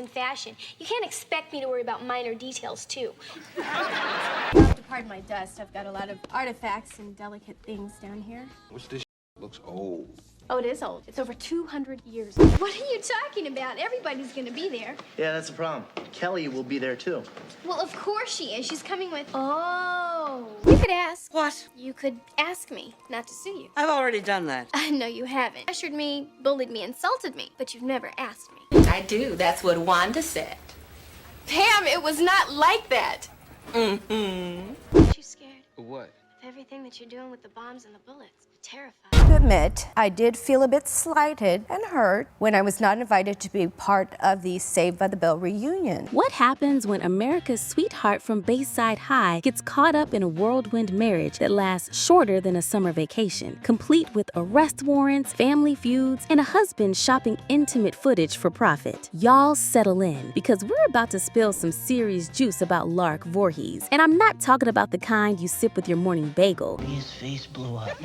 in fashion. You can't expect me to worry about minor details, too. You'll have to pardon my dust. I've got a lot of artifacts and delicate things down here. What's this? Looks old. Oh, it is old. It's over 200 years. What are you talking about? Everybody's gonna be there. Yeah, that's the problem. Kelly will be there, too. Well, of course she is. She's coming with... Oh. You could ask. What? You could ask me not to sue you. I've already done that. No, you haven't. Pressured me, bullied me, insulted me, but you've never asked me. I do. That's what Wanda said. Pam, it was not like that. Aren't you scared What? of everything that you're doing with the bombs and the bullets? Terrified. To admit, I did feel a bit slighted and hurt when I was not invited to be part of the Saved by the Bell reunion. What happens when America's sweetheart from Bayside High gets caught up in a whirlwind marriage that lasts shorter than a summer vacation, complete with arrest warrants, family feuds, and a husband shopping intimate footage for profit? Y'all settle in, because we're about to spill some serious juice about Lark Voorhies. And I'm not talking about the kind you sip with your morning bagel. His face blew up.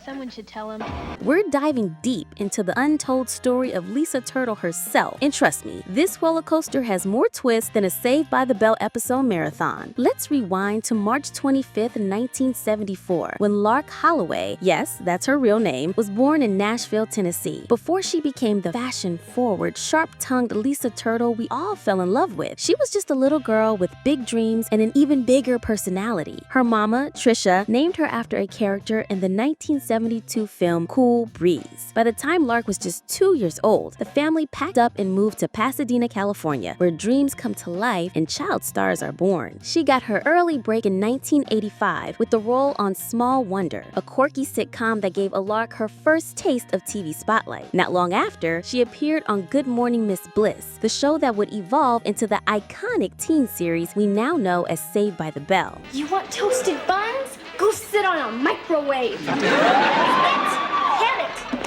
Someone should tell him. We're diving deep into the untold story of Lisa Turtle herself. And trust me, this roller coaster has more twists than a Saved by the Bell episode marathon. Let's rewind to March 25th, 1974, when Lark Holloway, yes, that's her real name, was born in Nashville, Tennessee. Before she became the fashion-forward, sharp-tongued Lisa Turtle we all fell in love with, she was just a little girl with big dreams and an even bigger personality. Her mama, Trisha, named her after a character in the 1972 film Cool Breeze. By the time Lark was just 2 years old, the family packed up and moved to Pasadena, California, where dreams come to life and child stars are born. She got her early break in 1985 with the role on Small Wonder, a quirky sitcom that gave a Lark her first taste of TV spotlight. Not long after, she appeared on Good Morning Miss Bliss, the show that would evolve into the iconic teen series we now know as Saved by the Bell. You want toasted buns? Go sit on a microwave.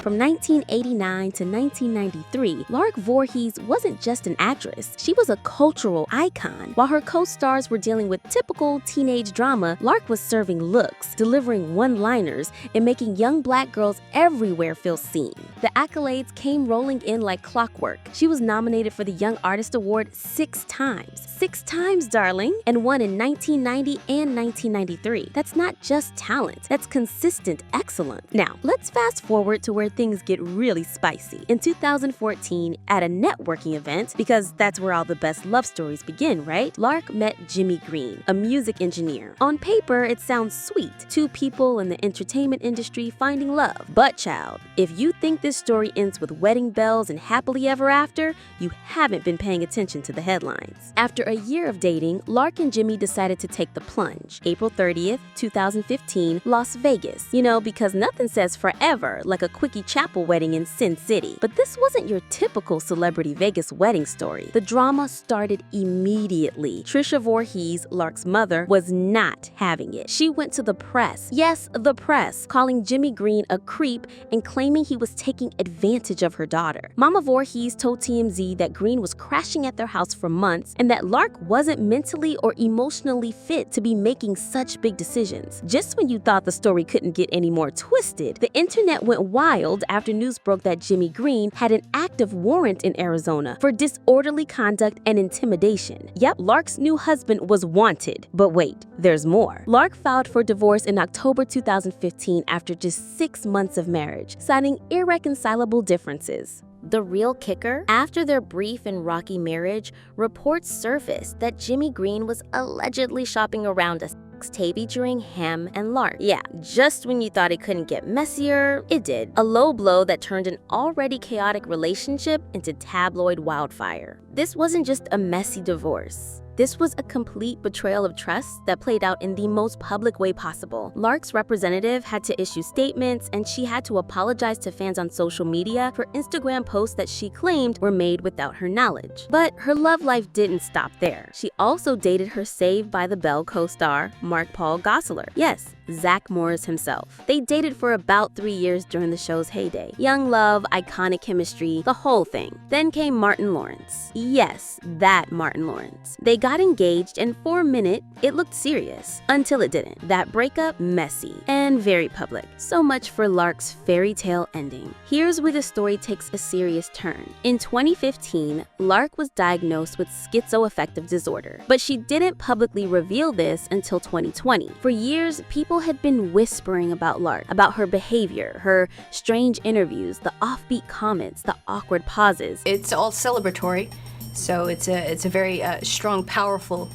From 1989 to 1993, Lark Voorhies wasn't just an actress, she was a cultural icon. While her co-stars were dealing with typical teenage drama, Lark was serving looks, delivering one-liners, and making young black girls everywhere feel seen. The accolades came rolling in like clockwork. She was nominated for the Young Artist Award 6 times. 6 times, darling, and won in 1990 and 1993. That's not just talent, that's consistent excellence. Now, let's fast forward to where things get really spicy. In 2014, at a networking event, because that's where all the best love stories begin, right? Lark met Jimmy Green, a music engineer. On paper, it sounds sweet. 2 people in the entertainment industry finding love. But child, if you think this story ends with wedding bells and happily ever after, you haven't been paying attention to the headlines. After a year of dating, Lark and Jimmy decided to take the plunge. April 30th, 2015, Las Vegas. You know, because nothing says forever like a quickie chapel wedding in Sin City. But this wasn't your typical celebrity Vegas wedding story. The drama started immediately. Trisha Voorhies, Lark's mother, was not having it. She went to the press, yes, the press, calling Jimmy Green a creep and claiming he was taking advantage of her daughter. Mama Voorhies told TMZ that Green was crashing at their house for months and that Lark wasn't mentally or emotionally fit to be making such big decisions. Just when you thought the story couldn't get any more twisted, the internet went wild after news broke that Jimmy Green had an active warrant in Arizona for disorderly conduct and intimidation. Yep, Lark's new husband was wanted. But wait, there's more. Lark filed for divorce in October 2015 after just 6 months of marriage, citing irreconcilable differences. The real kicker? After their brief and rocky marriage, reports surfaced that Jimmy Green was allegedly shopping around a sex tape featuring him and Lark. Yeah, just when you thought it couldn't get messier, it did. A low blow that turned an already chaotic relationship into tabloid wildfire. This wasn't just a messy divorce. This was a complete betrayal of trust that played out in the most public way possible. Lark's representative had to issue statements, and she had to apologize to fans on social media for Instagram posts that she claimed were made without her knowledge. But her love life didn't stop there. She also dated her Saved by the Bell co-star, Mark Paul Gosselaar. Yes, Zach Morris himself. They dated for about 3 years during the show's heyday. Young love, iconic chemistry, the whole thing. Then came Martin Lawrence. Yes, that Martin Lawrence. They got engaged, and for a minute, it looked serious. Until it didn't. That breakup, messy and very public. So much for Lark's fairy tale ending. Here's where the story takes a serious turn. In 2015, Lark was diagnosed with schizoaffective disorder, but she didn't publicly reveal this until 2020. For years, people had been whispering about Lark, about her behavior, her strange interviews, the offbeat comments, the awkward pauses. It's all celebratory, so it's a very strong, powerful,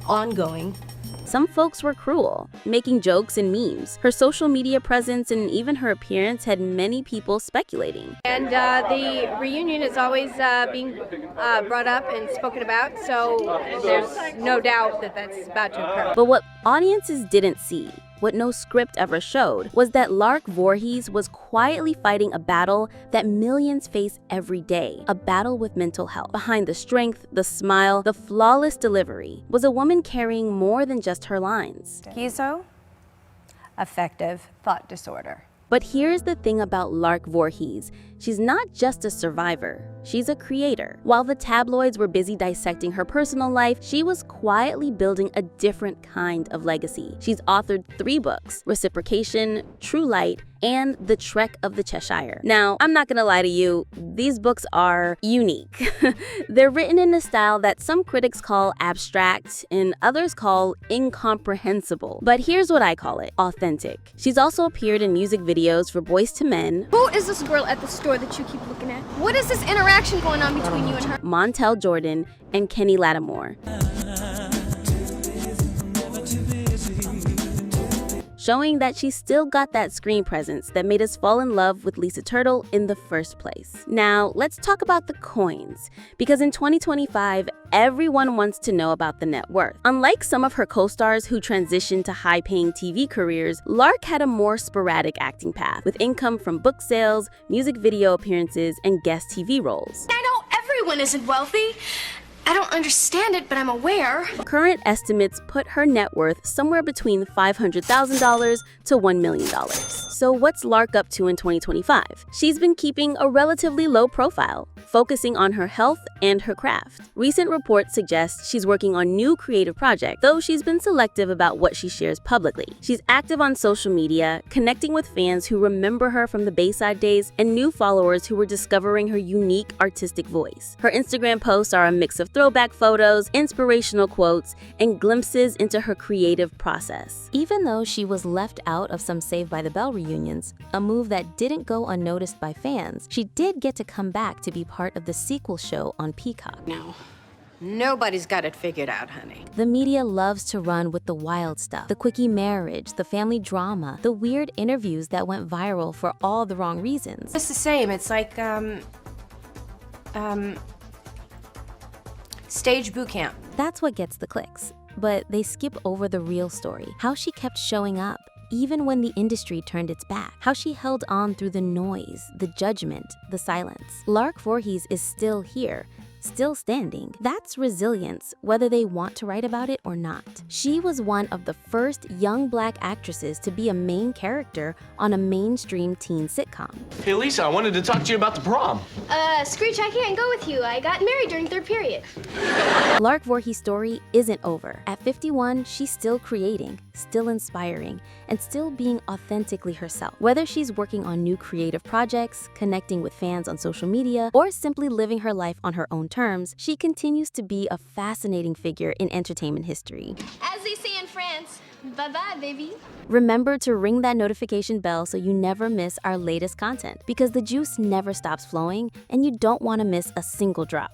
ongoing. Some folks were cruel, making jokes and memes. Her social media presence and even her appearance had many people speculating. And the reunion is always being brought up and spoken about, so there's no doubt that that's about to occur. But what audiences didn't see, what no script ever showed, was that Lark Voorhies was quietly fighting a battle that millions face every day, a battle with mental health. Behind the strength, the smile, the flawless delivery was a woman carrying more than just her lines. Schizo, affective thought disorder. But here's the thing about Lark Voorhies. She's not just a survivor, she's a creator. While the tabloids were busy dissecting her personal life, she was quietly building a different kind of legacy. She's authored 3 books, Reciprocation, True Light, and The Trek of the Cheshire. Now, I'm not gonna lie to you, these books are unique. They're written in a style that some critics call abstract and others call incomprehensible. But here's what I call it, authentic. She's also appeared in music videos for Boyz II Men. Who is this girl at the store that you keep looking at? What is this interaction going on between you and her? Montel Jordan, and Kenny Lattimore. Showing that she still got that screen presence that made us fall in love with Lisa Turtle in the first place. Now, let's talk about the coins, because in 2025, everyone wants to know about the net worth. Unlike some of her co-stars who transitioned to high-paying TV careers, Lark had a more sporadic acting path, with income from book sales, music video appearances, and guest TV roles. I know everyone isn't wealthy. I don't understand it, but I'm aware. Current estimates put her net worth somewhere between $500,000 to $1 million. So what's Lark up to in 2025? She's been keeping a relatively low profile, focusing on her health and her craft. Recent reports suggest she's working on new creative projects, though she's been selective about what she shares publicly. She's active on social media, connecting with fans who remember her from the Bayside days and new followers who were discovering her unique artistic voice. Her Instagram posts are a mix of throwback photos, inspirational quotes, and glimpses into her creative process. Even though she was left out of some Saved by the Bell reunions, a move that didn't go unnoticed by fans, she did get to come back to be part of the sequel show on Peacock. No, nobody's got it figured out, honey. The media loves to run with the wild stuff, the quickie marriage, the family drama, the weird interviews that went viral for all the wrong reasons. It's the same. It's like, stage boot camp. That's what gets the clicks. But they skip over the real story, how she kept showing up, even when the industry turned its back, how she held on through the noise, the judgment, the silence. Lark Voorhies is still here, still standing. That's resilience, whether they want to write about it or not. She was one of the first young Black actresses to be a main character on a mainstream teen sitcom. Hey, Lisa, I wanted to talk to you about the prom. Screech, I can't go with you. I got married during 3rd period. Lark Voorhies' story isn't over. At 51, she's still creating, still inspiring, and still being authentically herself. Whether she's working on new creative projects, connecting with fans on social media, or simply living her life on her own terms, she continues to be a fascinating figure in entertainment history. As they say in France, bye-bye, baby. Remember to ring that notification bell so you never miss our latest content, because the juice never stops flowing and you don't want to miss a single drop.